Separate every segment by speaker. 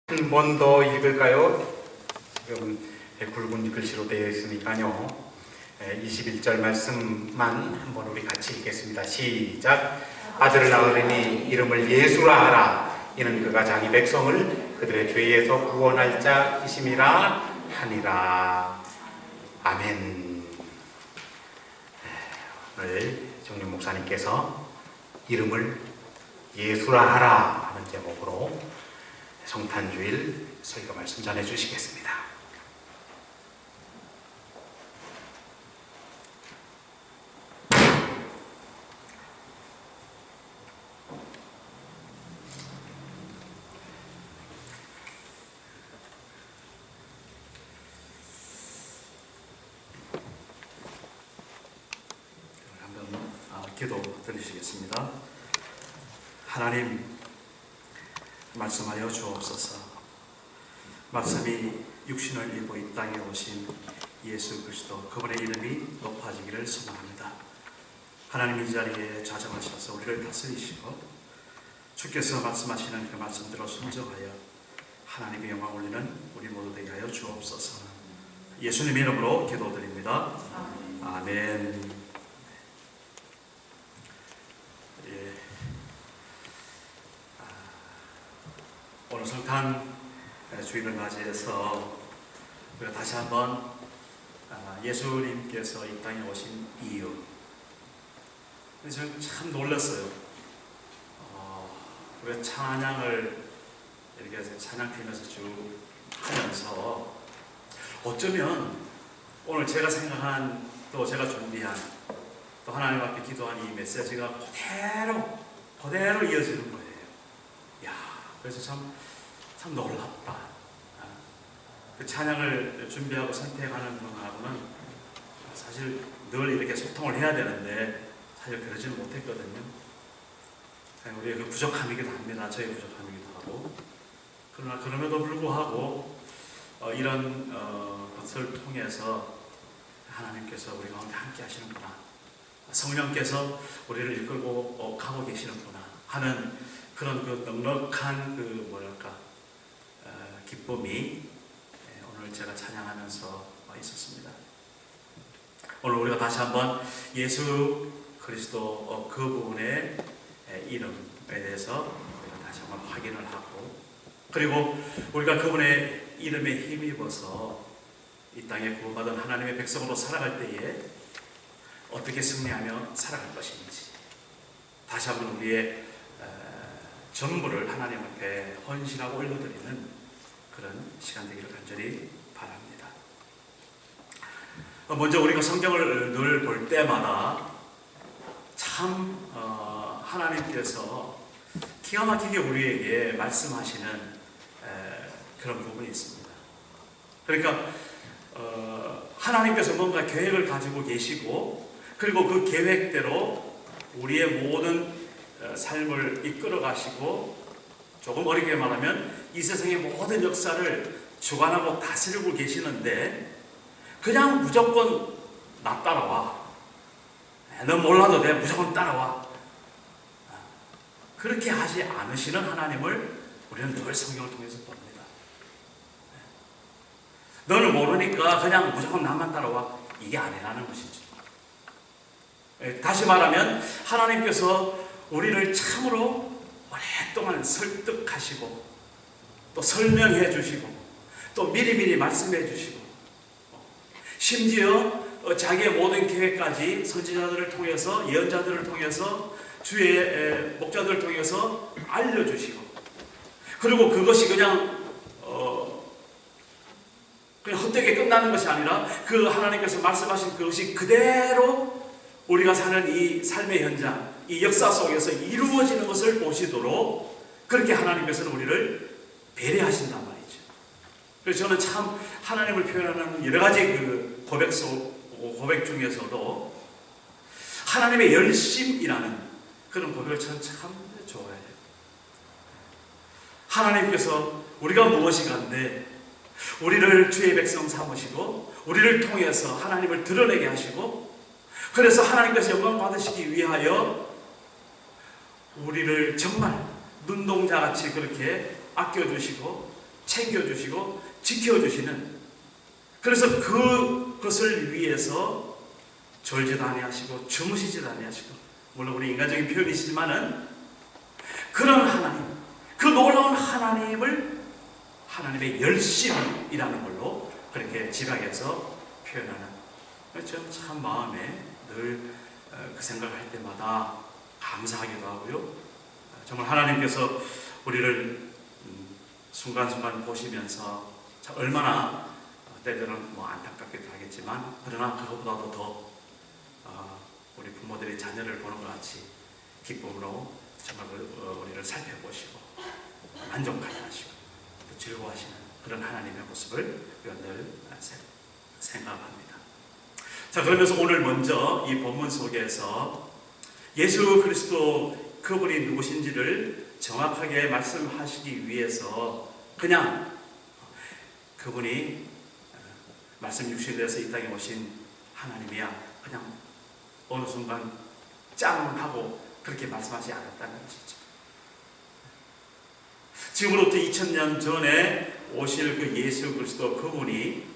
Speaker 1: 한 번 더 읽을까요? 지금 굵은 글씨로 되어 있으니까요. 21절 말씀만 한번 우리 같이 읽겠습니다. 시작. 아들을 낳으리니 이름을 예수라 하라. 이는 그가 자기 백성을 그들의 죄에서 구원할 자이심이라 하니라. 아멘. 오늘 정림 목사님께서 이름을 예수라 하라 하는 제목으로 성탄주일 설교 말씀 전해 주시겠습니다.
Speaker 2: 한번 기도 드리시겠습니다. 하나님, 말씀하여 주옵소서. 말씀이 육신을 입고 이 땅에 오신 예수 그리스도, 그분의 이름이 높아지기를 소망합니다. 하나님, 이 자리에 좌정하셔서 우리를 다스리시고 주께서 말씀하시는 그 말씀대로 순종하여 하나님의 영광 올리는 우리 모두 되게 하여 주옵소서. 예수님의 이름으로 기도드립니다. 아멘. 오늘 성탄 주일을 맞이해서 우리가 다시 한번 예수님께서 이 땅에 오신 이유, 저는 참 놀랐어요. 우리가 찬양을 이렇게 찬양팀에서 쭉 하면서 어쩌면 오늘 제가 생각한, 또 제가 준비한, 또 하나님 앞에 기도한 이 메시지가 그대로 이어지는 거예요. 그래서 참 놀랍다. 그 찬양을 준비하고 선택하는 분하고는 사실 늘 이렇게 소통을 해야 되는데 사실 그러지는 못했거든요. 우리의 그 부족함이기도 합니다. 저의 부족함이기도 하고. 그러나 그럼에도 불구하고 이런 것을 통해서 하나님께서 우리 가운데 함께 하시는구나, 성령께서 우리를 이끌고 가고 계시는구나 하는 그런 그 넉넉한 기쁨이 오늘 제가 찬양하면서 있었습니다. 오늘 우리가 다시 한번 예수 그리스도 그분의 이름에 대해서 우리가 다시 한번 확인을 하고, 그리고 우리가 그분의 이름에 힘입어서 이 땅에 구원받은 하나님의 백성으로 살아갈 때에 어떻게 승리하며 살아갈 것인지 다시 한번 우리의 전부를 하나님 앞에 헌신하고 올려드리는 그런 시간 되기를 간절히 바랍니다. 먼저 우리가 성경을 늘 볼 때마다 참 하나님께서 기가 막히게 우리에게 말씀하시는 그런 부분이 있습니다. 그러니까 하나님께서 뭔가 계획을 가지고 계시고, 그리고 그 계획대로 우리의 모든 삶을 이끌어 가시고, 조금 어렵게 말하면 이 세상의 모든 역사를 주관하고 다스리고 계시는데 그냥 무조건 나 따라와, 넌 몰라도 돼, 무조건 따라와, 그렇게 하지 않으시는 하나님을 우리는 늘 성경을 통해서 봅니다. 너는 모르니까 그냥 무조건 나만 따라와, 이게 아니라는 것이죠. 다시 말하면 하나님께서 우리를 참으로 오랫동안 설득하시고 또 설명해 주시고 또 미리미리 말씀해 주시고, 심지어 자기의 모든 계획까지 선지자들을 통해서, 예언자들을 통해서, 주의 목자들을 통해서 알려주시고, 그리고 그것이 그냥 헛되게 끝나는 것이 아니라 그 하나님께서 말씀하신 그것이 그대로 우리가 사는 이 삶의 현장, 이 역사 속에서 이루어지는 것을 보시도록 그렇게 하나님께서는 우리를 배려하신단 말이죠. 그래서 저는 참 하나님을 표현하는 여러 가지 그 고백 중에서도 하나님의 열심이라는 그런 고백을 저는 참 좋아해요. 하나님께서 우리가 무엇인가인데 우리를 주의 백성 삼으시고 우리를 통해서 하나님을 드러내게 하시고, 그래서 하나님께서 영광 받으시기 위하여 우리를 정말 눈동자같이 그렇게 아껴주시고 챙겨주시고 지켜주시는, 그래서 그것을 위해서 졸지도 아니하시고 주무시지도 아니하시고, 물론 우리 인간적인 표현이시지만은 그런 하나님, 그 놀라운 하나님을 하나님의 열심이라는 걸로 그렇게 집약해서 표현하는, 저는 참 마음에 늘 그 생각을 할 때마다 감사하기도 하고요. 정말 하나님께서 우리를 순간순간 보시면서 얼마나 때때로는 안타깝기도 하겠지만, 그러나 그것보다도 더 우리 부모들이 자녀를 보는 것 같이 기쁨으로 정말 우리를 살펴보시고 만족하게 하시고 또 즐거워하시는 그런 하나님의 모습을 우리가 늘 생각합니다. 자, 그러면서 오늘 먼저 이 본문 속에서 예수 그리스도 그분이 누구신지를 정확하게 말씀하시기 위해서 그냥 그분이 말씀 육신에서 이 땅에 오신 하나님이야, 그냥 어느 순간 짱 하고 그렇게 말씀하지 않았다는 것이죠. 지금으로부터 2000년 전에 오실 그 예수 그리스도 그분이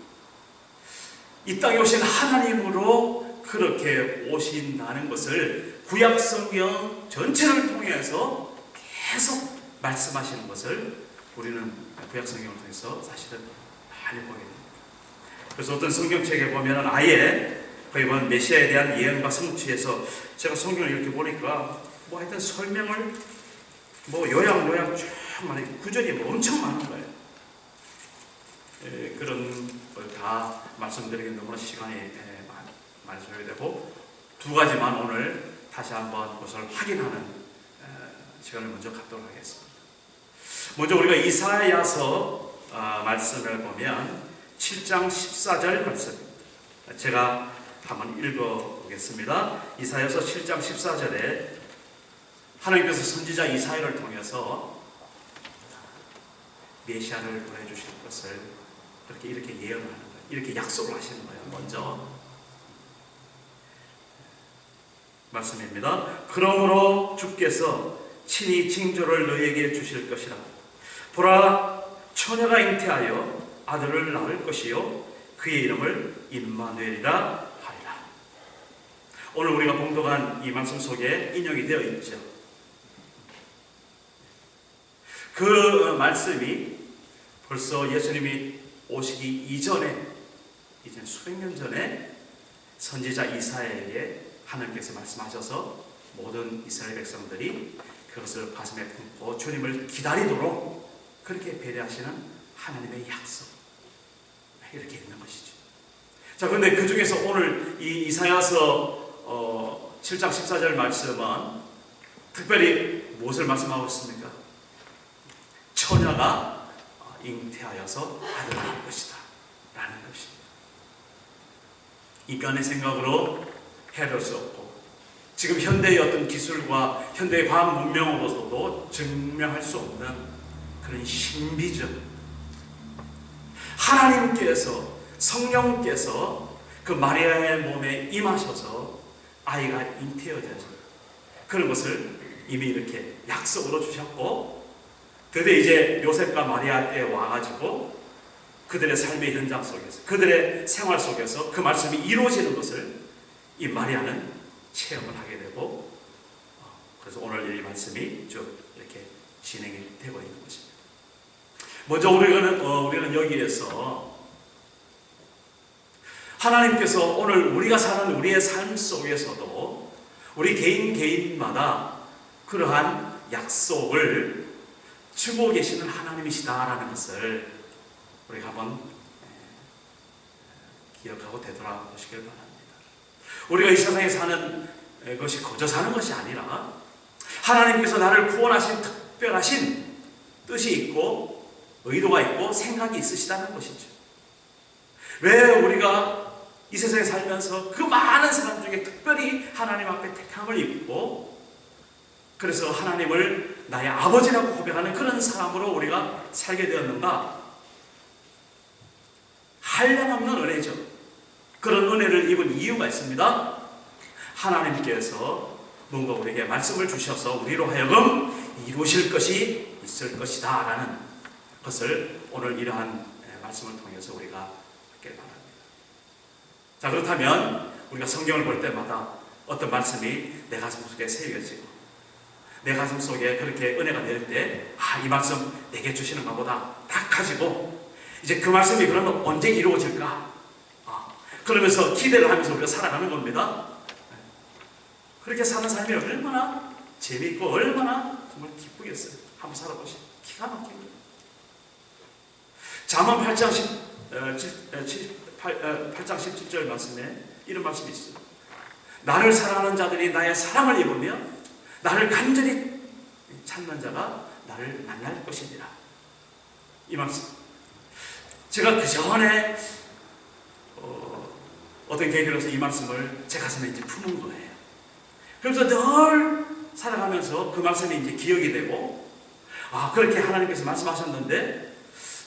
Speaker 2: 이 땅에 오신 하나님으로 그렇게 오신다는 것을 구약 성경 전체를 통해서 계속 말씀하시는 것을 우리는 구약 성경을 통해서 사실은 많이 보게 됩니다. 그래서 어떤 성경책에 보면 아예 거의 메시아에 대한 예언과 성취에서, 제가 성경을 이렇게 보니까 하여튼 설명을 요약 쭉 많이, 구절이 엄청 많은 거예요. 그런 걸 다 말씀드리기 너무나 시간이 많이 소요되고, 두 가지만 오늘 다시 한번 그것을 확인하는 시간을 먼저 갖도록 하겠습니다. 먼저 우리가 이사야서 말씀을 보면 7장 14절 말씀입니다. 제가 한번 읽어보겠습니다. 이사야서 7장 14절에 하나님께서 선지자 이사야를 통해서 메시아를 보내주실 것을 이렇게 예언하는 거예요. 이렇게 약속을 하시는 거예요. 먼저 말씀입니다. 그러므로 주께서 친히 징조를 너희에게 주실 것이라. 보라, 처녀가 잉태하여 아들을 낳을 것이요 그의 이름을 임마누엘이라 하리라. 오늘 우리가 봉독한 이 말씀 속에 인용이 되어 있죠. 그 말씀이 벌써 예수님이 오시기 이전에, 이제 수백 년 전에 선지자 이사야에게 하나님께서 말씀하셔서 모든 이스라엘 백성들이 그것을 가슴에 품고 주님을 기다리도록 그렇게 배려하시는 하나님의 약속, 이렇게 있는 것이죠. 자, 그런데 그 중에서 오늘 이 이사야서 7장 14절 말씀은 특별히 무엇을 말씀하고 있습니까? 처녀가 잉태하여서 아들을 낳을 것이다 라는 것입니다. 인간의 생각으로 해볼 수 없고, 지금 현대의 어떤 기술과 현대의 과학 문명으로서도 증명할 수 없는 그런 신비적, 하나님께서, 성령께서 그 마리아의 몸에 임하셔서 아이가 잉태어져서 그런 것을 이미 이렇게 약속으로 주셨고, 그들 이제 요셉과 마리아 때에 와가지고 그들의 삶의 현장 속에서, 그들의 생활 속에서 그 말씀이 이루어지는 것을 이 마리아는 체험을 하게 되고, 그래서 오늘 이 말씀이 쭉 이렇게 진행이 되고 있는 것입니다. 먼저 우리는 여기에서 하나님께서 오늘 우리가 사는 우리의 삶 속에서도 우리 개인마다 그러한 약속을 주고 계시는 하나님이시다라는 것을 우리가 한번 기억하고 되돌아보시길 바랍니다. 우리가 이 세상에 사는 것이 거저 사는 것이 아니라 하나님께서 나를 구원하신 특별하신 뜻이 있고 의도가 있고 생각이 있으시다는 것이죠. 왜 우리가 이 세상에 살면서 그 많은 사람 중에 특별히 하나님 앞에 택함을 입고, 그래서 하나님을 나의 아버지라고 고백하는 그런 사람으로 우리가 살게 되었는가? 한량없는 은혜죠. 그런 은혜를 입은 이유가 있습니다. 하나님께서 뭔가 우리에게 말씀을 주셔서 우리로 하여금 이루실 것이 있을 것이다 라는 것을 오늘 이러한 말씀을 통해서 우리가 받게 바랍니다. 자, 그렇다면 우리가 성경을 볼 때마다 어떤 말씀이 내 가슴 속에 새겨지고 내 가슴 속에 그렇게 은혜가 될 때, 이 말씀 내게 주시는가 보다 딱 가지고 이제 그 말씀이 그러면 언제 이루어질까? 그러면서 기대를 하면서 우리가 살아가는 겁니다. 그렇게 사는 삶이 얼마나 재미있고 얼마나 정말 기쁘겠어요. 한번 살아보시죠. 기가 막힙니다. 잠언 8장 17절 말씀에 이런 말씀이 있어요. 나를 사랑하는 자들이 나의 사랑을 입으며 나를 간절히 찾는 자가 나를 만날 것이니라. 이 말씀. 제가 그 전에 어떤 계기로서 이 말씀을 제 가슴에 이제 품은 거예요. 그래서 늘 살아가면서 그 말씀이 이제 기억이 되고, 그렇게 하나님께서 말씀하셨는데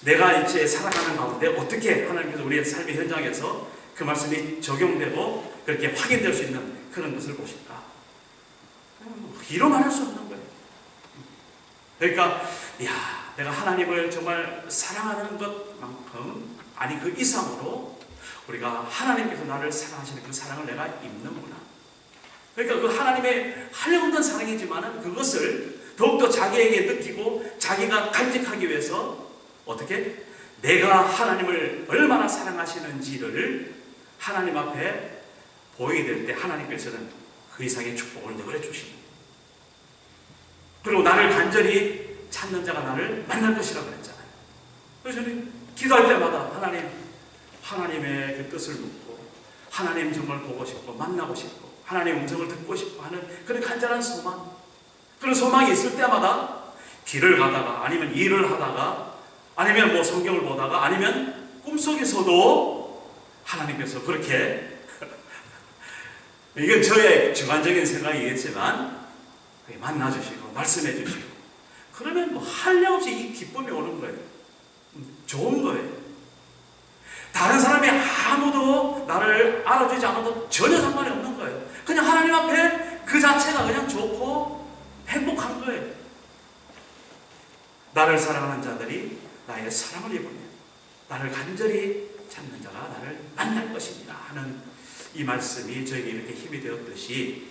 Speaker 2: 내가 이제 살아가는 가운데 어떻게 하나님께서 우리의 삶의 현장에서 그 말씀이 적용되고 그렇게 확인될 수 있는 그런 것을 보실까? 이로만 할 수 없는 거예요. 그러니까 내가 하나님을 정말 사랑하는 것만큼, 아니 그 이상으로 우리가 하나님께서 나를 사랑하시는 그 사랑을 내가 입는구나. 그러니까 그 하나님의 한없는 사랑이지만은 그것을 더욱더 자기에게 느끼고 자기가 간직하기 위해서 어떻게? 내가 하나님을 얼마나 사랑하시는지를 하나님 앞에 보이게 될 때 하나님께서는 그 이상의 축복을 내버려 주십니다. 그리고 나를 간절히 찾는 자가 나를 만날 것이라고 그랬잖아요. 그래서 저는 기도할 때마다 하나님의 그 뜻을 묻고 하나님 정말 보고 싶고 만나고 싶고 하나님의 음성을 듣고 싶고 하는 그런 간절한 소망, 그런 소망이 있을 때마다 길을 가다가 아니면 일을 하다가 아니면 뭐 성경을 보다가 아니면 꿈속에서도 하나님께서 그렇게 이건 저의 주관적인 생각이겠지만 만나주시고 말씀해주시고 그러면 뭐 한량없이 이 기쁨이 오는 거예요. 좋은 거예요. 다른 사람이 아무도 나를 알아주지 않아도 전혀 상관이 없는 거예요. 그냥 하나님 앞에 그 자체가 그냥 좋고 행복한 거예요. 나를 사랑하는 자들이 나의 사랑을 입으며 나를 간절히 찾는 자가 나를 만날 것입니다 하는 이 말씀이 저에게 이렇게 힘이 되었듯이,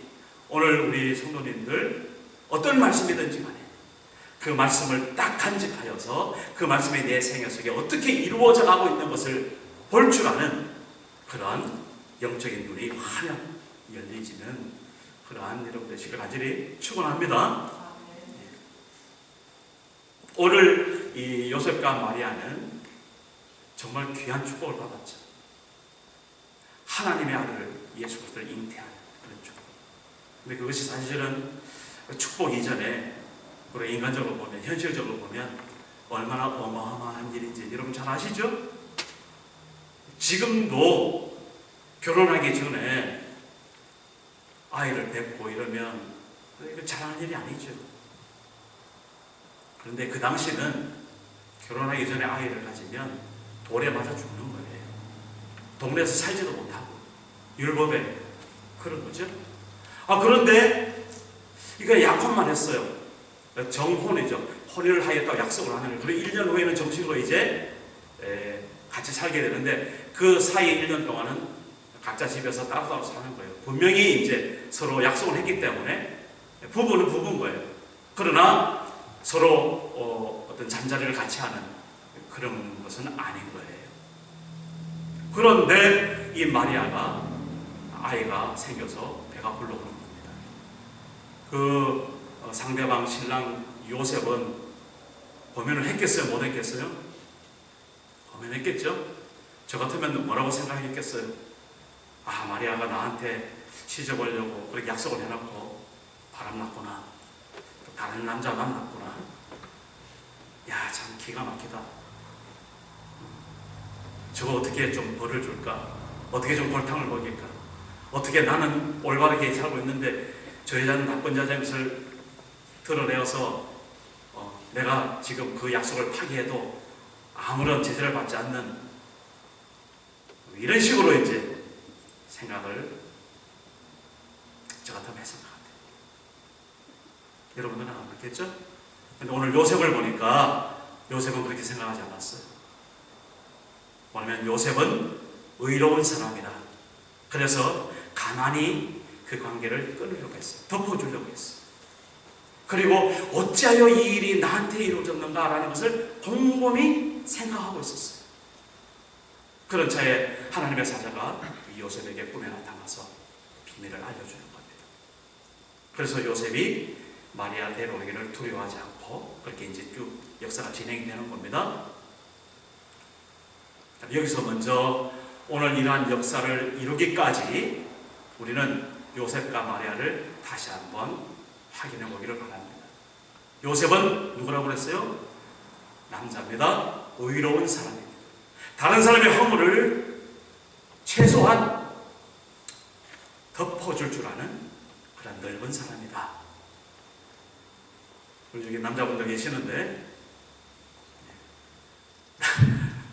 Speaker 2: 오늘 우리 성도님들 어떤 말씀이든지 간에 그 말씀을 딱 간직하여서 그 말씀이 내 생애 속에 어떻게 이루어져 가고 있는 것을 볼 줄 아는 그러한 영적인 눈이 환히 열리지는 그러한 여러분들 되시길 간절히 축원합니다. 오늘 이 요셉과 마리아는 정말 귀한 축복을 받았죠. 하나님의 아들 예수 그리스도를 잉태하는 그런 축복. 근데 그것이 사실은 축복 이전에 우리 인간적으로 보면, 현실적으로 보면 얼마나 어마어마한 일인지 여러분 잘 아시죠? 지금도 결혼하기 전에 아이를 뵙고 이러면 이거 잘하는 일이 아니죠. 그런데 그 당시는 결혼하기 전에 아이를 가지면 돌에 맞아 죽는 거예요. 동네에서 살지도 못하고 율법에 그런 거죠. 그런데 이거 약혼만 했어요. 정혼이죠. 혼인을 하겠다고 약속을 하는 거예요. 그리고 1년 후에는 정식으로 이제 같이 살게 되는데 그 사이 1년 동안은 각자 집에서 따로따로 사는 거예요. 분명히 이제 서로 약속을 했기 때문에 부부는 부부인 거예요. 그러나 서로 어떤 잠자리를 같이 하는 그런 것은 아닌 거예요. 그런데 이 마리아가 아이가 생겨서 배가 불러오는 겁니다. 그 상대방 신랑 요셉은 고민을 했겠어요? 못 했겠어요? 고민했겠죠? 저 같으면 뭐라고 생각했겠어요? 마리아가 나한테 시집 오려고 그렇게 약속을 해놓고 바람났구나. 또 다른 남자 만났구나. 야, 참 기가 막히다. 저거 어떻게 좀 벌을 줄까? 어떻게 좀 골탕을 먹일까? 어떻게 나는 올바르게 살고 있는데 저 여자는 나쁜 여자인 것을 드러내어서 내가 지금 그 약속을 파기해도 아무런 제재를 받지 않는 이런 식으로 이제 생각을 저 같으면 했을 것 같아요. 여러분들은 안 그렇겠죠? 근데 오늘 요셉을 보니까 요셉은 그렇게 생각하지 않았어요. 왜냐하면 요셉은 의로운 사람이다. 그래서 가만히 그 관계를 끊으려고 했어요. 덮어주려고 했어요. 그리고 어찌하여 이 일이 나한테 이루어졌는가라는 것을 곰곰이 생각하고 있었어요. 그런 차에 하나님의 사자가 요셉에게 꿈에 나타나서 비밀을 알려주는 겁니다. 그래서 요셉이 마리아 데려오기를 두려워하지 않고 그렇게 이제 쭉 역사가 진행되는 겁니다. 여기서 먼저 오늘 이러한 역사를 이루기까지 우리는 요셉과 마리아를 다시 한번 확인해 보기를 바랍니다. 요셉은 누구라고 그랬어요? 남자입니다. 의로운 사람입니다. 다른 사람의 허물을 최소한 덮어줄 줄 아는 그런 넓은 사람이다. 우리 중에 남자분들 계시는데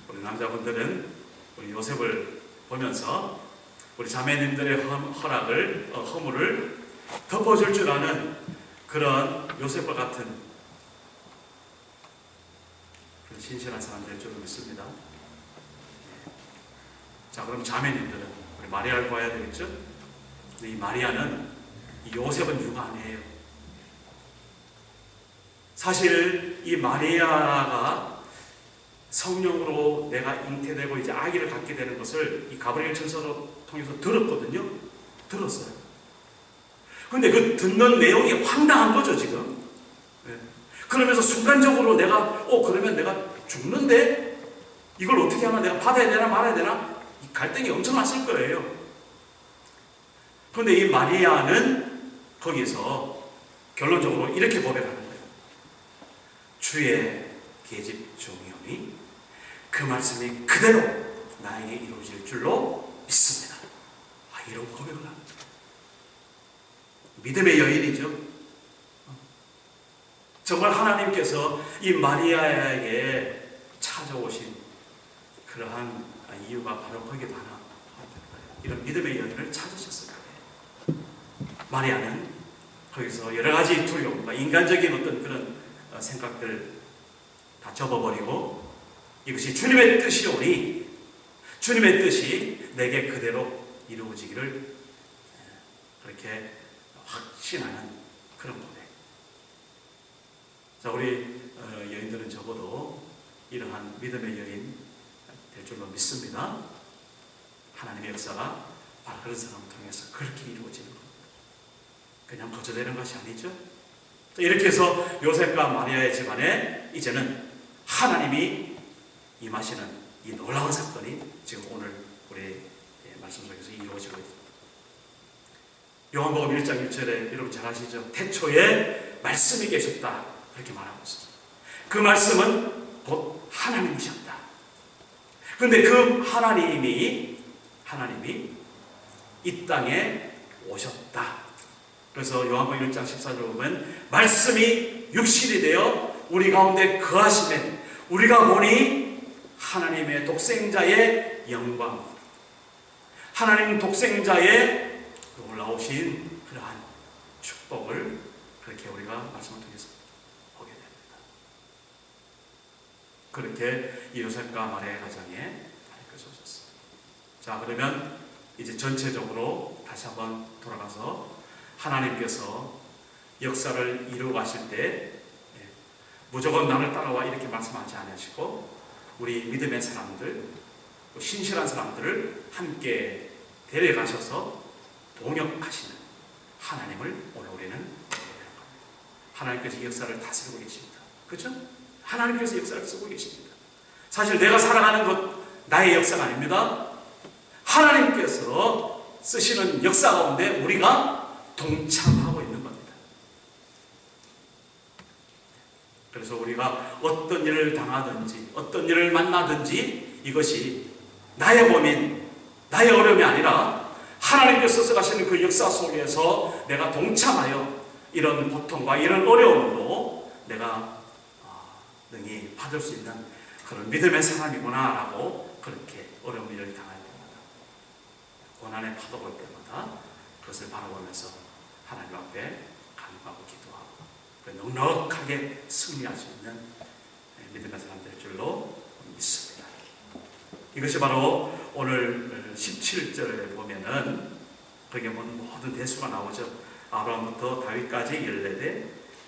Speaker 2: 우리 남자분들은 우리 요셉을 보면서 우리 자매님들의 허물을 덮어줄 줄 아는 그런 요셉과 같은 그런 신실한 사람들일 줄 믿습니다. 자, 그럼 자매님들은 우리 마리아를 봐야 되겠죠? 이 마리아는 이 요셉은 유가 아니에요. 사실 이 마리아가 성령으로 내가 잉태되고 이제 아기를 갖게 되는 것을 이 가브리엘 천사로 통해서 들었거든요. 들었어요. 근데 그 듣는 내용이 황당한 거죠, 지금. 네. 그러면서 순간적으로 내가, 그러면 내가 죽는데? 이걸 어떻게 하나? 내가 받아야 되나 말아야 되나? 이 갈등이 엄청 났을 거예요. 그런데 이 마리아는 거기서 결론적으로 이렇게 고백하는 거예요. 주의 계집 종이오니 그 말씀이 그대로 나에게 이루어질 줄로 믿습니다. 이런 고백을 합니다. 믿음의 여인이죠. 정말 하나님께서 이 마리아에게 찾아오신 그러한 이유가 바로 거기에 하나, 이런 믿음의 여인을 찾으셨을 거예요. 마리아는 거기서 여러 가지 두려움과 인간적인 어떤 그런 생각들 다 접어버리고 이것이 주님의 뜻이오니 주님의 뜻이 내게 그대로 이루어지기를 그렇게 확신하는 그런 고백. 자, 우리 여인들은 적어도 이러한 믿음의 여인 될 줄로 믿습니다. 하나님의 역사가 바로 그런 사람을 통해서 그렇게 이루어지는 겁니다. 그냥 거쳐되는 것이 아니죠. 자, 이렇게 해서 요셉과 마리아의 집안에 이제는 하나님이 임하시는 이 놀라운 사건이 지금 오늘 우리 말씀 속에서 이루어지고 있습니다. 요한복음 1장 1절에 여러분 잘 아시죠? 태초에 말씀이 계셨다 그렇게 말하고 있습니다. 그 말씀은 곧 하나님이셨다. 그런데 그 하나님이 이 땅에 오셨다. 그래서 요한복음 1장 14절에 보면 말씀이 육신이 되어 우리 가운데 거하시면 우리가 보니 하나님의 독생자의 영광, 하나님 독생자의 올라오신 그러한 축복을 그렇게 우리가 말씀을 통해서 보게 됩니다. 그렇게 이 요셉과 마리아의 가정에 하나님께서 오셨습니다. 자, 그러면 이제 전체적으로 다시 한번 돌아가서 하나님께서 역사를 이루어 가실 때 무조건 나를 따라와 이렇게 말씀하지 않으시고 우리 믿음의 사람들, 신실한 사람들을 함께 데려가셔서 동역하시는 하나님을 오늘 우리는 보게 되는 겁니다. 하나님께서 이 역사를 다스리고 계십니다. 그렇죠? 하나님께서 역사를 쓰고 계십니다. 사실 내가 살아가는 것 나의 역사가 아닙니다. 하나님께서 쓰시는 역사 가운데 우리가 동참하고 있는 겁니다. 그래서 우리가 어떤 일을 당하든지 어떤 일을 만나든지 이것이 나의 고민, 나의 어려움이 아니라 하나님께서 써가시는 그 역사 속에서 내가 동참하여 이런 고통과 이런 어려움도 내가 능히 받을 수 있는 그런 믿음의 사람이구나 라고 그렇게 어려운 일을 당할 때마다 고난의 파도 볼 때마다 그것을 바라보면서 하나님 앞에 간구하고 기도하고 넉넉하게 승리할 수 있는 믿음의 사람 될 줄로 믿습니다. 이것이 바로 오늘 17절에 보면은 거기에 모든 대수가 나오죠. 아브라함부터 다윗까지 14대,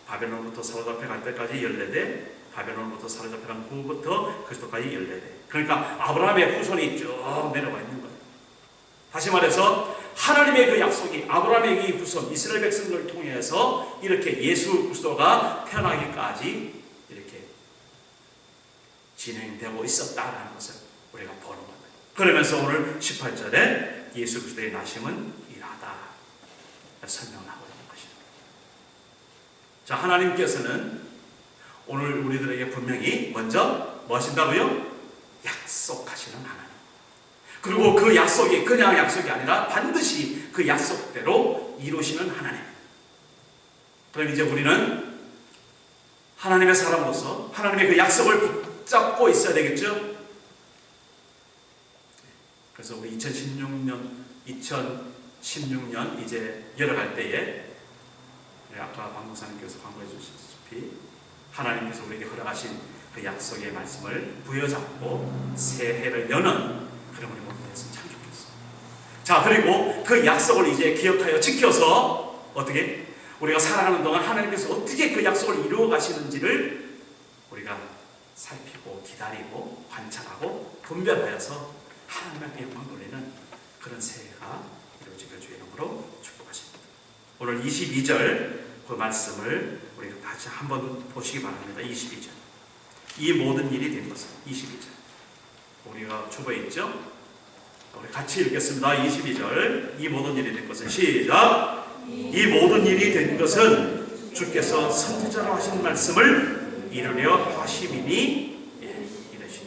Speaker 2: 바벨론부터 사로잡혀 갈 때까지 14대, 바벨론부터 사로잡혀간 후부터 그리스도까지 14대. 그러니까 아브라함의 후손이 쭉 내려와 있는 거예요. 다시 말해서 하나님의 그 약속이 아브라함의 이 후손 이스라엘 백성들을 통해서 이렇게 예수 그리스도가 태어나기까지 이렇게 진행되고 있었다라는 것을 우리가 보는 겁니다. 그러면서 오늘 18절에 예수 그리스도의 나심은 일하다 설명을 하고 있는 것입니다. 자, 하나님께서는 오늘 우리들에게 분명히 먼저 뭐 하신다고요? 약속하시는 하나님. 그리고 그 약속이 그냥 약속이 아니라 반드시 그 약속대로 이루시는 하나님. 그럼 이제 우리는 하나님의 사람으로서 하나님의 그 약속을 붙잡고 있어야 되겠죠? 그래서 우리 2016년 이제 열어갈 때에 아까 박목사님께서 광고해 주셨다시피 하나님께서 우리에게 허락하신 그 약속의 말씀을 부여잡고 새해를 여는 그런 우리 모두 됐으면 참 좋겠어요. 자, 그리고 그 약속을 이제 기억하여 지켜서 어떻게 우리가 살아가는 동안 하나님께서 어떻게 그 약속을 이루어 가시는지를 우리가 살피고 기다리고 관찰하고 분별하여서 하나님 앞에 영광 돌리는 그런 새해가 이루어지길 주의 이름으로 축복하십니다. 오늘 22절 그 말씀을 우리가 다시 한번 보시기 바랍니다. 22절. 이 모든 일이 된 것은 22절. 우리가 주보에 있죠? 우리 같이 읽겠습니다. 22절. 이 모든 일이 된 것은 시작. 이 모든 일이 된 것은 주께서 선지자로 하신 말씀을 이루려 하심이니 이르시되.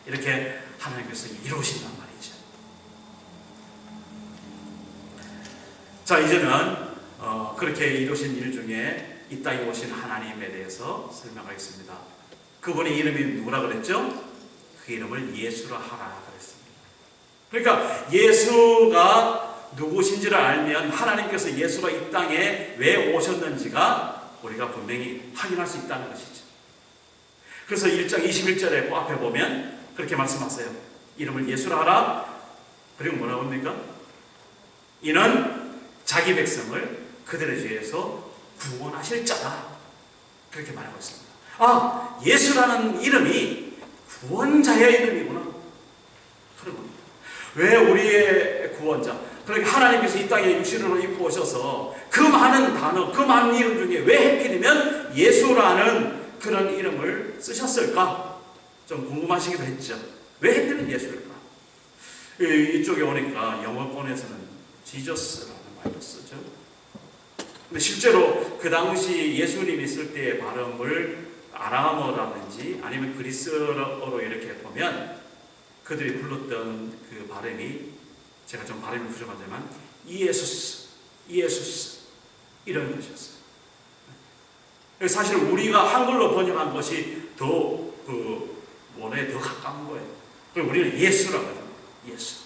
Speaker 2: 이렇게 하나님께서 이루신단 말이죠. 자, 이제는 그렇게 이루신 일 중에 이 땅에 오신 하나님에 대해서 설명하겠습니다. 그분의 이름이 누구라 그랬죠? 그 이름을 예수라 하라 그랬습니다. 그러니까 예수가 누구신지를 알면 하나님께서 예수가 이 땅에 왜 오셨는지가 우리가 분명히 확인할 수 있다는 것이죠. 그래서 1장 21절에 그 앞에 보면 그렇게 말씀하세요. 이름을 예수라 하라. 그리고 뭐라고 합니까? 이는 자기 백성을 그들의 죄에서 구원하실 자다. 그렇게 말하고 있습니다. 아, 예수라는 이름이 구원자의 이름이구나. 그런 겁니다. 왜 우리의 구원자? 그러니까 하나님께서 이 땅에 육신으로 입고 오셔서 그 많은 단어, 그 많은 이름 중에 왜 하필이면 예수라는 그런 이름을 쓰셨을까? 좀 궁금하시기도 했죠. 왜 하필은 예수일까? 이쪽에 오니까 영어권에서는 지저스라는 말도 쓰죠. 근데 실제로 그 당시 예수님이 쓸 때의 발음을 아람어라든지 아니면 그리스어로 이렇게 보면 그들이 불렀던 그 발음이 제가 좀 발음이 부족하지만 이에수스 이런 것이었어요. 사실 우리가 한글로 번역한 것이 더 그 원어에 더 가까운 거예요. 그리고 우리는 예수라고 하죠. 예수.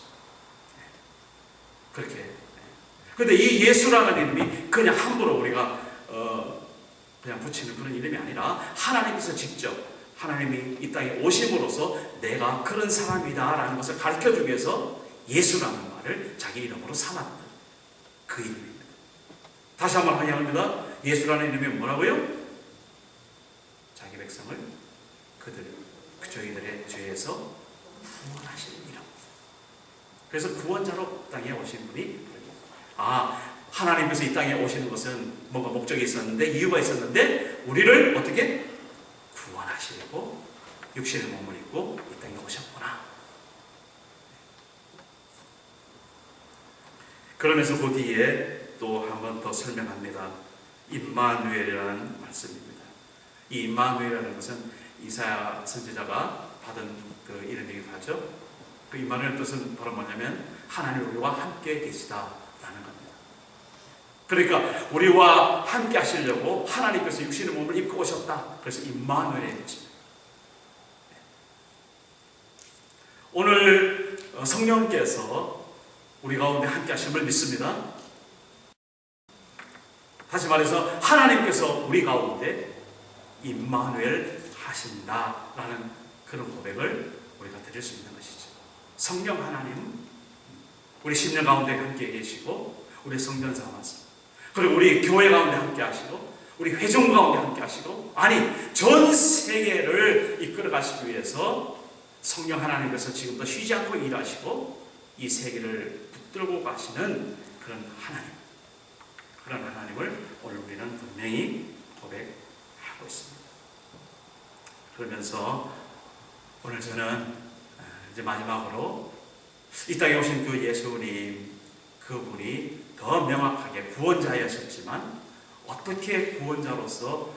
Speaker 2: 그렇게. 근데 이 예수라는 이름이 그냥 함부로 우리가 그냥 붙이는 그런 이름이 아니라 하나님께서 직접 하나님이 이 땅에 오심으로써 내가 그런 사람이다라는 것을 가르쳐주기 위해서 예수라는 말을 자기 이름으로 삼았다. 그 이름입니다. 다시 한번 확인합니다. 예수라는 이름이 뭐라고요? 자기 백성을 저희들의 죄에서 구원하시는 이름. 그래서 구원자로 땅에 오신 분이 하나님께서 이 땅에 오시는 것은 뭔가 목적이 있었는데 이유가 있었는데 우리를 어떻게 구원하시려고 육신의 몸을 입고 이 땅에 오셨구나. 그러면서 그 뒤에 또 한 번 더 설명합니다. 임마누엘이라는 말씀입니다. 이 임마누엘이라는 것은 이사야 선지자가 받은 그 이름이기도 하죠. 그 임마누엘 뜻은 바로 뭐냐면 하나님 우리와 함께 계시다라는 겁니다. 그러니까 우리와 함께 하시려고 하나님께서 육신의 몸을 입고 오셨다. 그래서 임마누엘의 뜻입니다. 오늘 성령께서 우리 가운데 함께 하심을 믿습니다. 다시 말해서 하나님께서 우리 가운데 임마누엘 하신다라는 그런 고백을 우리가 드릴 수 있는 것이죠. 성령 하나님, 우리 심령 가운데 함께 계시고 우리 성전 삼아서, 그리고 우리 교회 가운데 함께 하시고 우리 회중 가운데 함께 하시고, 아니 전 세계를 이끌어 가시기 위해서 성령 하나님께서 지금도 쉬지 않고 일하시고 이 세계를 붙들고 가시는 그런 하나님, 그런 하나님을 오늘 우리는 분명히 고백하고 있습니다. 그러면서 오늘 저는 이제 마지막으로 이 땅에 오신 그 예수님, 그분이 더 명확하게 구원자였었지만 어떻게 구원자로서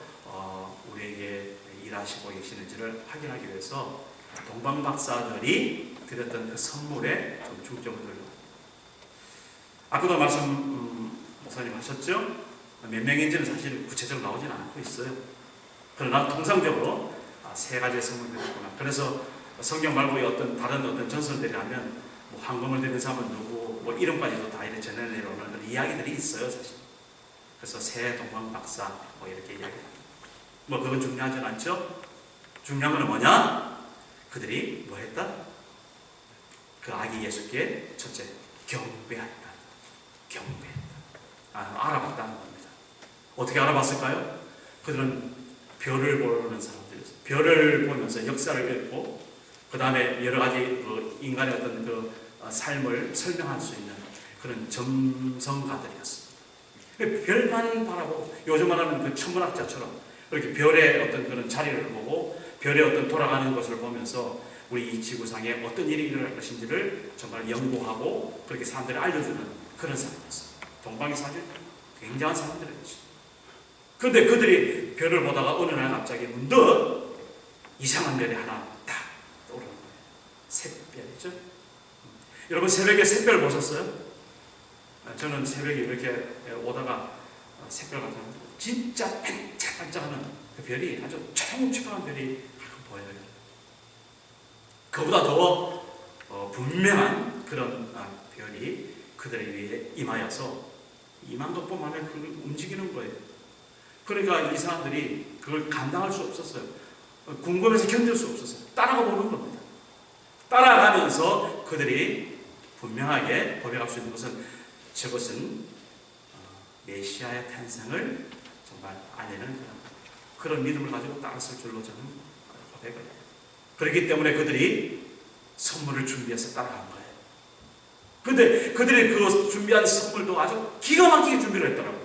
Speaker 2: 우리에게 일하시고 계시는지를 확인하기 위해서 동방 박사들이 드렸던 그 선물에 좀 중점을 두려고. 아까도 목사님 하셨죠? 몇 명인지는 사실 구체적으로 나오지는 않고 있어요. 그러나 통상적으로 세 가지의 선물이 있구나. 그래서 성경 말고 어떤 다른 어떤 전설들이라면 뭐 황금을 드린 사람은 누구, 뭐 이름까지도 다 이렇게 전해내려오는 그런 이야기들이 있어요, 사실. 그래서 새 동방 박사 뭐 이렇게 이야기합니다. 뭐 그건 중요하진 않죠. 중요한 건 뭐냐? 그들이 뭐 했다? 그 아기 예수께 첫째 경배했다. 경배했다. 알아봤다는 겁니다. 어떻게 알아봤을까요? 그들은 별을 보는 사람들이었어요. 별을 보면서 역사를 읽고 그 다음에 여러 가지 그 인간의 어떤 그 삶을 설명할 수 있는 그런 점성가들이었습니다. 별만 바라보고, 요즘 말하는 그 천문학자처럼 이렇게 별의 어떤 그런 자리를 보고 별의 어떤 돌아가는 것을 보면서 우리 이 지구상에 어떤 일이 일어날 것인지를 정말 연구하고 그렇게 사람들이 알려주는 그런 사람이었어요. 동방의 사실 굉장한 사람들이었죠. 그런데 그들이 별을 보다가 어느 날 갑자기 문득 이상한 별이 하나 딱 떠오르는 거예요. 샛별이죠. 여러분 새벽에 샛별 보셨어요? 저는 새벽에 이렇게 오다가 샛별 같은 진짜 반짝반짝하는 그 별이, 아주 초롱초롱한 별이 가끔 보여요. 그보다 더 분명한 그런 별이 그들에 의해 임하여서 임한 것뿐만 아니라 그걸 움직이는 거예요. 그러니까 이 사람들이 그걸 감당할 수 없었어요. 궁금해서 견딜 수 없었어요. 따라가 보는 겁니다. 따라가면서 그들이 분명하게 고백할 수 있는 것은, 저것은 메시아의 탄생을 정말 알리는 그런 믿음을 가지고 따랐을 줄로 저는 고백을 해요. 그렇기 때문에 그들이 선물을 준비해서 따라간 거예요. 그런데 그들이 그 준비한 선물도 아주 기가 막히게 준비를 했더라고요.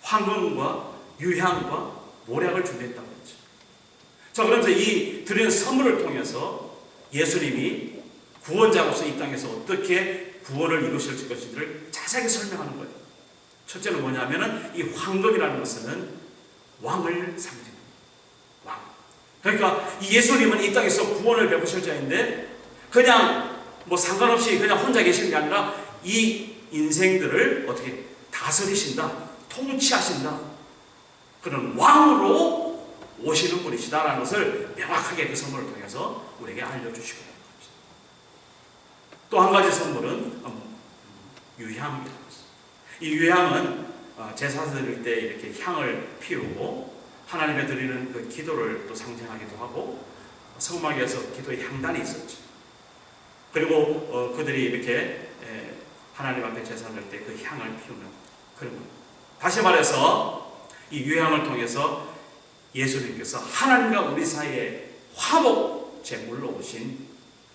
Speaker 2: 황금과 유향과 모략을 준비했다고 했죠. 자, 그러면서 이 드리는 선물을 통해서 예수님이 구원자로서 이 땅에서 어떻게 구원을 이루실 것인지를 자세하게 설명하는 거예요. 첫째는 뭐냐면은 이 황금이라는 것은 왕을 상징합니다. 왕. 그러니까 이 예수님은 이 땅에서 구원을 베푸실 자인데 그냥 뭐 상관없이 그냥 혼자 계시는 게 아니라 이 인생들을 어떻게 다스리신다, 통치하신다, 그런 왕으로 오시는 분이시다라는 것을 명확하게 그 선물을 통해서 우리에게 알려주시고 있는 겁니다. 또 한 가지 선물은 유향이라는 것입니다. 이 유향은 제사 드릴 때 이렇게 향을 피우고 하나님에 드리는 그 기도를 또 상징하기도 하고, 성막에서 기도의 향단이 있었죠. 그리고 그들이 이렇게 하나님 앞에 제사를 할 때 그 향을 피우는 그런 것. 다시 말해서 이 유향을 통해서 예수님께서 하나님과 우리 사이에 화목 제물로 오신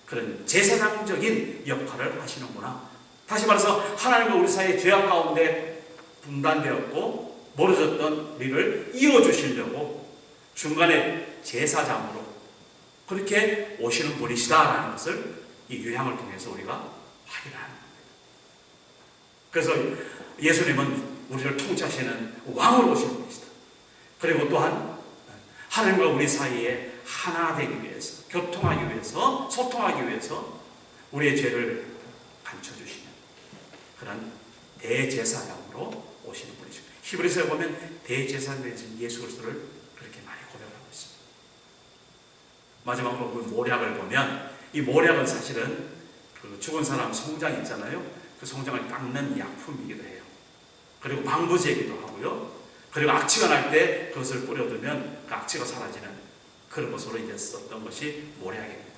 Speaker 2: 그런 제사장적인 역할을 하시는구나. 다시 말해서 하나님과 우리 사이의 죄악 가운데 분단되었고 멀어졌던 우리를 이어주시려고 중간에 제사장으로 그렇게 오시는 분이시다라는 것을 이 유향을 통해서 우리가 확인하는 겁니다. 그래서 예수님은 우리를 통치하시는 왕으로 오시는 분이시다. 그리고 또한 하나님과 우리 사이에 하나 되기 위해서, 교통하기 위해서, 소통하기 위해서 우리의 죄를 감춰주시는 그런 대제사장으로 오시는 분이십니다. 히브리서에 보면 대제사장이신 예수 그리스도를 그렇게 많이 고백하고 있습니다. 마지막으로 그 모략을 보면, 이 모략은 사실은 그 죽은 사람 송장 있잖아요. 그 송장을 닦는 약품이기도 해요. 그리고 방부제이기도 하고요. 그리고 악취가 날 때 그것을 뿌려두면 그 악취가 사라지는 그런 것으로 이제 썼던 것이 모략입니다.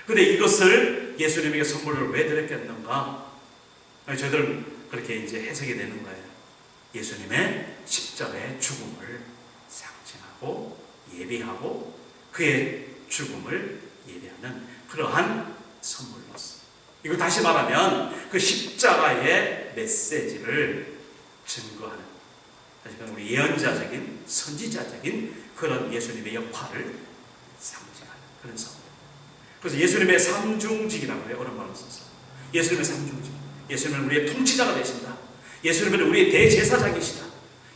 Speaker 2: 그런데 이것을 예수님에게 선물을 왜 드렸겠는가? 저희들은 그렇게 이제 해석이 되는 거예요. 예수님의 십자가의 죽음을 상징하고 예비하고 그의 죽음을 예비하는 그러한 선물로서, 이거 다시 말하면 그 십자가의 메시지를 증거하는, 우리 예언자적인 선지자적인 그런 예수님의 역할을 상징하는 그런 선물. 그래서 예수님의 삼중직이라고 해요. 오랜만에 써서 예수님의 삼중직. 예수님은 우리의 통치자가 되신다. 예수님은 우리의 대제사장이시다.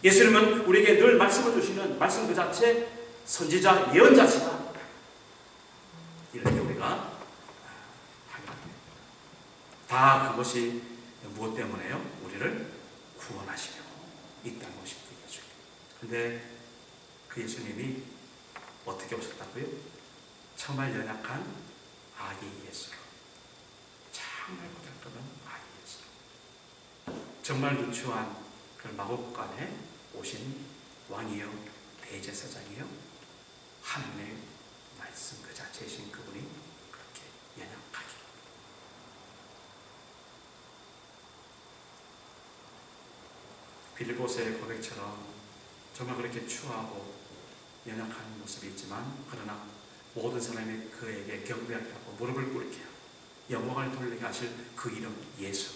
Speaker 2: 예수님은 우리에게 늘 말씀을 주시는 말씀 그 자체 선지자 예언자시다. 이렇게 우리가 다 그것이 무엇 때문에요? 우리를 구원하시려고 이 땅에 오신 그 예수님. 근데 그 예수님이 어떻게 오셨다고요? 정말 연약한 아기 예수로, 정말 고달프던 아기 예수로, 정말 누추한 그 마법관에 오신 왕이요 대제사장이요 하나님의 말씀 그 자체이신 그분이 그렇게 연약하게, 빌립보서의 고백처럼 정말 그렇게 추하고 연약한 모습이 있지만, 그러나 모든 사람이 그에게 경배하게 하고 무릎을 꿇게 하고 영광을 돌리게 하실 그 이름 예수.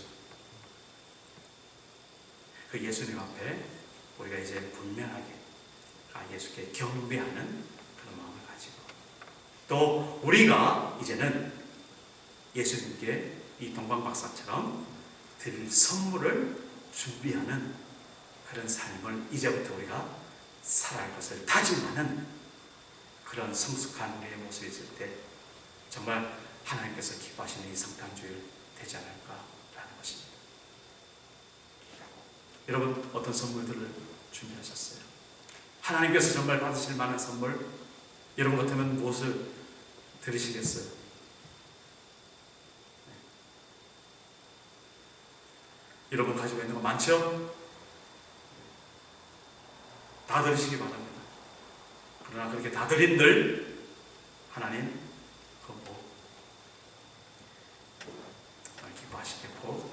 Speaker 2: 그 예수님 앞에 우리가 이제 분명하게 예수께 경배하는 그런 마음을 가지고, 또 우리가 이제는 예수님께 이 동방박사처럼 드릴 선물을 준비하는 그런 삶을 이제부터 우리가 살아갈 것을 다짐하는 그런 성숙한 우리의 모습이 있을 때 정말 하나님께서 기뻐하시는 이 성탄주일 되지 않을까라는 것입니다. 여러분, 어떤 선물들을 준비하셨어요? 하나님께서 정말 받으실 만한 선물, 여러분 같으면 무엇을 드리시겠어요? 여러분 가지고 있는 거 많죠? 다 드리시기 바랍니다. 그러나 그렇게 다 드린들 하나님 그거 기뻐하시겠고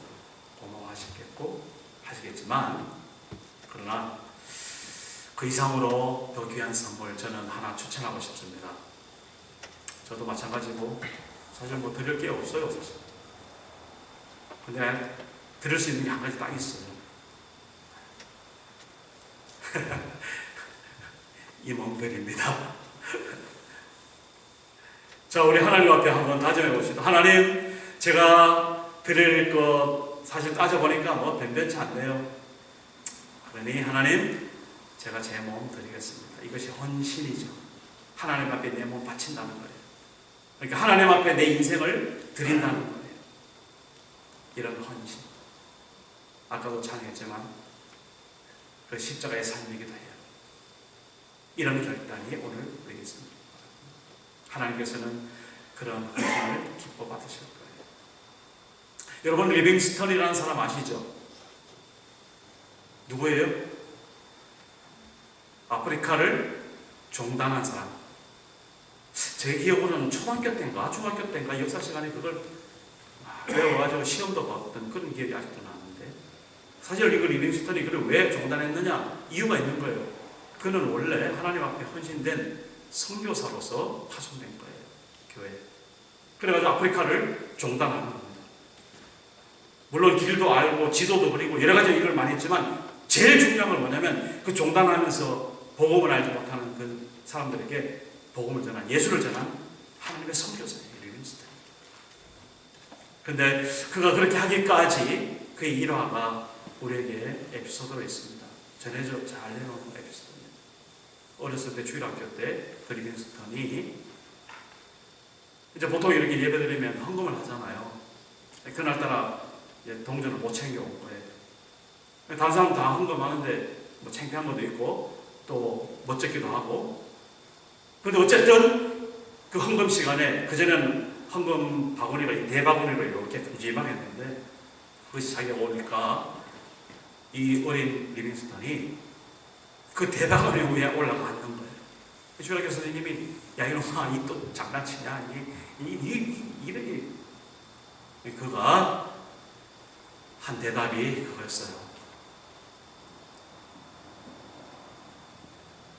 Speaker 2: 고마워하시겠고 하시겠지만, 그러나 그 이상으로 더 귀한 선물 저는 하나 추천하고 싶습니다. 저도 마찬가지고 사실 뭐 드릴 게 없어요, 사실. 근데 드릴 수 있는 게 한 가지 딱 있어요. 이 몸들입니다. 자, 우리 하나님 앞에 한번 다짐해 봅시다. 하나님, 제가 드릴 것 사실 따져보니까 뭐 변변치 않네요. 그러니 하나님, 제가 제 몸 드리겠습니다. 이것이 헌신이죠. 하나님 앞에 내 몸 바친다는 거예요. 그러니까 하나님 앞에 내 인생을 드린다는 거예요. 이런 헌신. 아까도 찬양했지만 그 십자가의 삶이기도 해요. 이런 결단이 오늘 우리에게 있습니다. 하나님께서는 그런 헌신을 기뻐 받으실 거예요. 여러분, 리빙스턴이라는 사람 아시죠? 누구예요? 아프리카를 종단한 사람. 제 기억으로는 초등학교 때인가 중학교 때인가 역사 시간에 그걸 배워가지고 시험도 봤던 그런 기억이 아직도 나는데, 사실 이거 리빙스턴이 그걸 왜 종단했느냐 이유가 있는 거예요. 그는 원래 하나님 앞에 헌신된 선교사로서 파송된 거예요, 교회에. 그래가지고 아프리카를 종단하는 겁니다. 물론 길도 알고 지도도 그리고 여러 가지 일을 많이 했지만 제일 중요한 건 뭐냐면 그 종단하면서 복음을 알지 못하는 그 사람들에게 복음을 전한, 예수를 전한 하나님의 선교사예요, 리빙스턴. 근데 그가 그렇게 하기까지 그의 일화가 우리에게 에피소드로 있습니다. 전해져 잘 내놓은 에피소드입니다. 어렸을 때 주일학교 때 그 리빙스턴이 이제 보통 이렇게 예배드리면 헌금을 하잖아요. 그날따라 동전을 못 챙겨온 거예요. 다른 사람 다 헌금하는데 뭐 창피한 것도 있고 또 멋쩍기도 하고. 그런데 어쨌든 그 헌금 시간에, 그전에는 헌금 바구니가 대바구니로 이렇게 큼지막했는데 그것이 자기가 오니까 이 어린 리빙스턴이 그 대방어리 위에 올라가 앉는 거예요. 주일학교 선생님이 야 이놈아 이 또 장난치냐 이렇게 그가 한 대답이 그거였어요.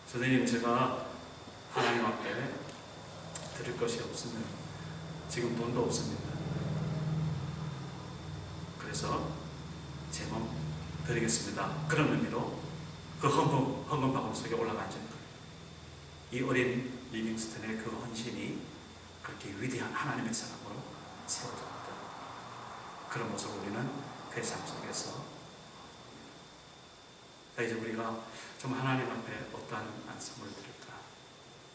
Speaker 2: 선생님 제가 하나님 앞에 드릴 것이 없습니다. 지금 돈도 없습니다. 그래서 제 몸 드리겠습니다. 그런 의미로 그 헌금 바구니 속에 올라가 앉은 거예요. 이 어린 리빙스턴의 그 헌신이 그렇게 위대한 하나님의 사람으로 세워졌다. 그런 모습을 우리는 그의 삶 속에서 이제 우리가 좀 하나님 앞에 어떠한 안성을 드릴까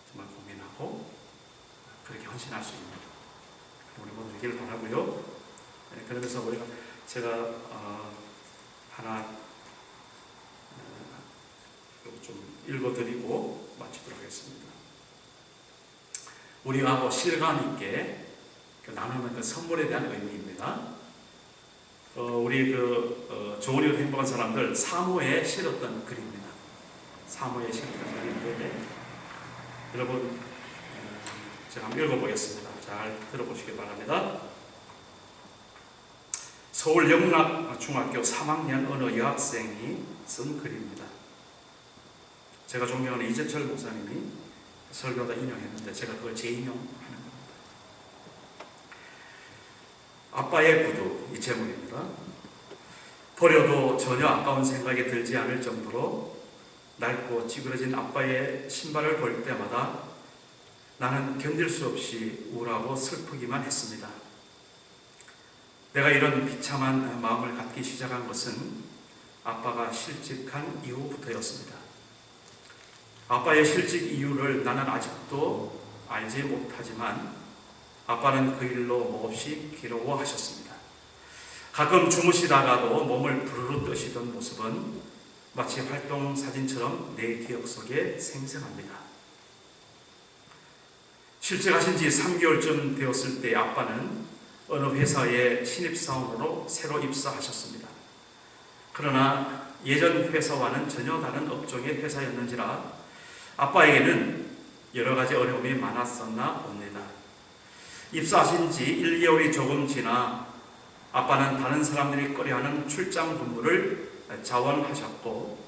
Speaker 2: 정말 고민하고 그렇게 헌신할 수 있는 우리 모두 되기를 바라고요. 그러면서 제가 하나 좀 읽어드리고 마치도록 하겠습니다. 우리가 실감 있게 나누는 그 선물에 대한 의미입니다. 우리 좋은 일 행복한 사람들 사모에 실었던 글입니다. 사모에 실었던 글인데 여러분 제가 한번 읽어보겠습니다. 잘 들어보시기 바랍니다. 서울 영락중학교 3학년 어느 여학생이 쓴 글입니다. 제가 존경하는 이재철 목사님이 설교다 인용했는데 제가 그걸 재인용하는 겁니다. 아빠의 구두, 이 제목입니다. 버려도 전혀 아까운 생각이 들지 않을 정도로 낡고 찌그러진 아빠의 신발을 볼 때마다 나는 견딜 수 없이 우울하고 슬프기만 했습니다. 내가 이런 비참한 마음을 갖기 시작한 것은 아빠가 실직한 이후부터였습니다. 아빠의 실직 이유를 나는 아직도 알지 못하지만 아빠는 그 일로 몹시 괴로워하셨습니다. 가끔 주무시다가도 몸을 부르르 떠시던 모습은 마치 활동 사진처럼 내 기억 속에 생생합니다. 실직하신 지 3개월쯤 되었을 때 아빠는 어느 회사에 신입사원으로 새로 입사하셨습니다. 그러나 예전 회사와는 전혀 다른 업종의 회사였는지라 아빠에게는 여러 가지 어려움이 많았었나 봅니다. 입사하신 지 1, 2개월이 조금 지나 아빠는 다른 사람들이 꺼려하는 출장 근무를 자원하셨고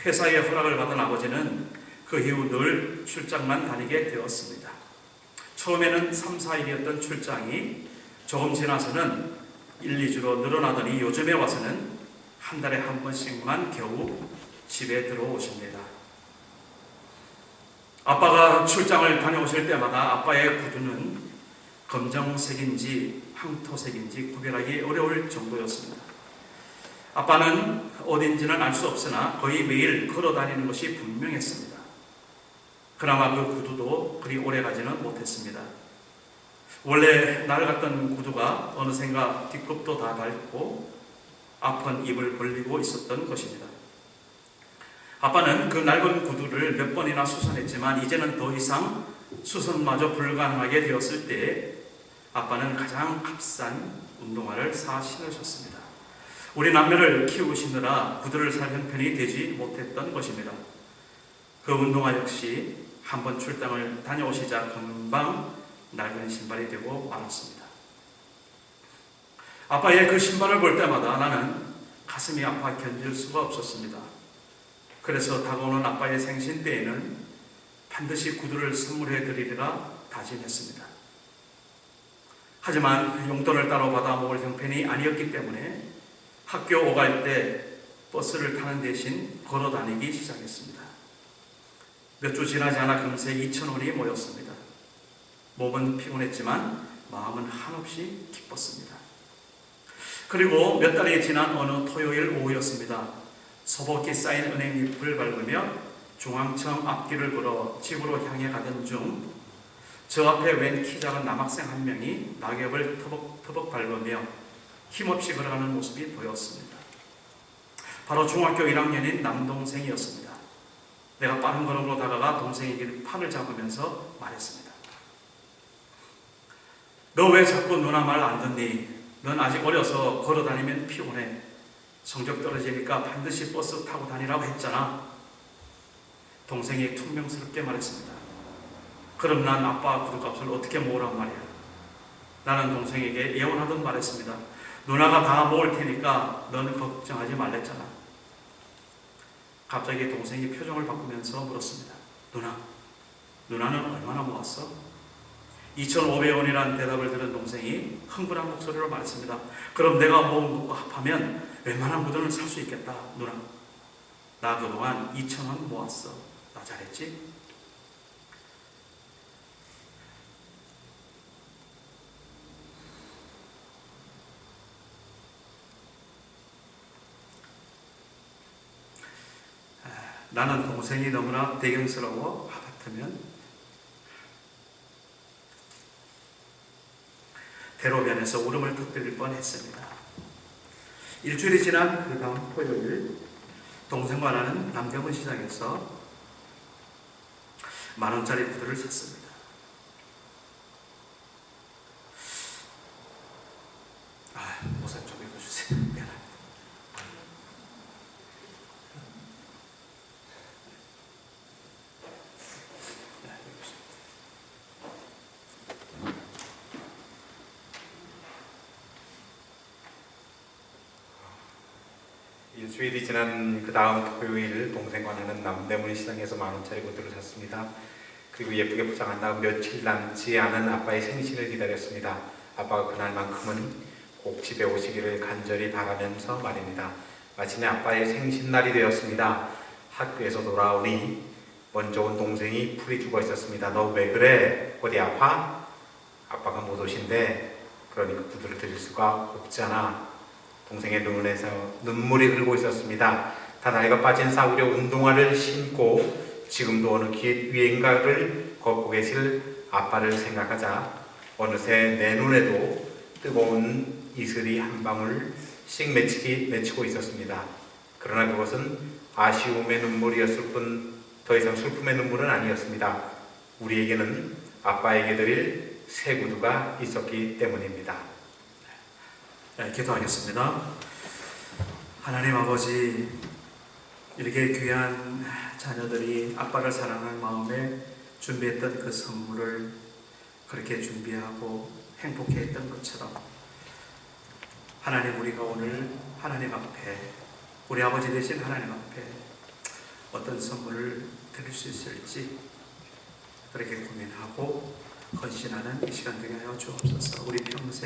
Speaker 2: 회사의 허락을 받은 아버지는 그 이후 늘 출장만 다니게 되었습니다. 처음에는 3, 4일이었던 출장이 조금 지나서는 1, 2주로 늘어나더니 요즘에 와서는 한 달에 한 번씩만 겨우 집에 들어오십니다. 아빠가 출장을 다녀오실 때마다 아빠의 구두는 검정색인지 황토색인지 구별하기 어려울 정도였습니다. 아빠는 어딘지는 알 수 없으나 거의 매일 걸어 다니는 것이 분명했습니다. 그나마 그 구두도 그리 오래 가지는 못했습니다. 원래 낡았던 구두가 어느샌가 뒷굽도 다 닳고 아픈 입을 벌리고 있었던 것입니다. 아빠는 그 낡은 구두를 몇 번이나 수선했지만 이제는 더 이상 수선마저 불가능하게 되었을 때 아빠는 가장 값싼 운동화를 사 신으셨습니다. 우리 남매를 키우시느라 구두를 살 형편이 되지 못했던 것입니다. 그 운동화 역시 한번 출장을 다녀오시자 금방 낡은 신발이 되고 말았습니다. 아빠의 그 신발을 볼 때마다 나는 가슴이 아파 견딜 수가 없었습니다. 그래서 다가오는 아빠의 생신 때에는 반드시 구두를 선물해 드리리라 다짐했습니다. 하지만 용돈을 따로 받아 먹을 형편이 아니었기 때문에 학교 오갈 때 버스를 타는 대신 걸어 다니기 시작했습니다. 몇 주 지나지 않아 금세 2,000원이 모였습니다. 몸은 피곤했지만 마음은 한없이 기뻤습니다. 그리고 몇 달이 지난 어느 토요일 오후였습니다. 소복히 쌓인 은행잎을 밟으며 중앙청 앞길을 걸어 집으로 향해 가던 중 저 앞에 웬 키 작은 남학생 한 명이 낙엽을 터벅터벅 밟으며 힘없이 걸어가는 모습이 보였습니다. 바로 중학교 1학년인 남동생이었습니다. 내가 빠른 걸음으로 다가가 동생에게 팔을 잡으면서 말했습니다. 너 왜 자꾸 누나 말 안 듣니? 넌 아직 어려서 걸어다니면 피곤해. 성적 떨어지니까 반드시 버스 타고 다니라고 했잖아. 동생이 퉁명스럽게 말했습니다. 그럼 난 아빠 구두값을 어떻게 모으란 말이야. 나는 동생에게 예언하듯 말했습니다. 누나가 다 모을 테니까 너는 걱정하지 말랬잖아. 갑자기 동생이 표정을 바꾸면서 물었습니다. 누나는 얼마나 모았어? 2,500원이라는 대답을 들은 동생이 흥분한 목소리로 말했습니다. 그럼 내가 모은 것과 합하면 웬만한 구두는 살 수 있겠다. 누나, 나 그동안 2,000원 모았어. 나 잘했지? 나는 동생이 너무나 대견스러워 하마터면 대로변에서 울음을 터뜨릴 뻔했습니다. 일주일이 지난 그 다음 토요일, 동생과 나는 남대문 시장에서 10,000원짜리 구두를 샀습니다. 모자 좀 읽어주세요. 미안합니다.
Speaker 1: 일주일이 지난 그 다음 토요일, 동생과 나는 남대문 시장에서 10,000원짜리 구두를 샀습니다. 그리고 예쁘게 포장한 다음 며칠 남지 않은 아빠의 생신을 기다렸습니다. 아빠가 그날만큼은 꼭 집에 오시기를 간절히 바라면서 말입니다. 마침내 아빠의 생신날이 되었습니다. 학교에서 돌아오니 먼저 온 동생이 풀이 죽어 있었습니다. 너 왜 그래? 어디 아파? 아빠가 못 오신대. 그러니까 구두를 드릴 수가 없잖아. 동생의 눈에서 눈물이 흐르고 있었습니다. 다나이가 빠진 싸구려 운동화를 신고 지금도 어느 위인가를 걷고 계실 아빠를 생각하자 어느새 내 눈에도 뜨거운 이슬이 한 방울씩 맺히고 있었습니다. 그러나 그것은 아쉬움의 눈물이었을 뿐 더 이상 슬픔의 눈물은 아니었습니다. 우리에게는 아빠에게 드릴 새 구두가 있었기 때문입니다.
Speaker 2: 네, 기도하겠습니다. 하나님 아버지, 이렇게 귀한 자녀들이 아빠를 사랑하는 마음에 준비했던 그 선물을 그렇게 준비하고 행복해했던 것처럼 하나님, 우리가 오늘 하나님 앞에, 우리 아버지 되신 하나님 앞에 어떤 선물을 드릴 수 있을지 그렇게 고민하고 헌신하는 이 시간 되게 하여 주옵소서. 우리 평생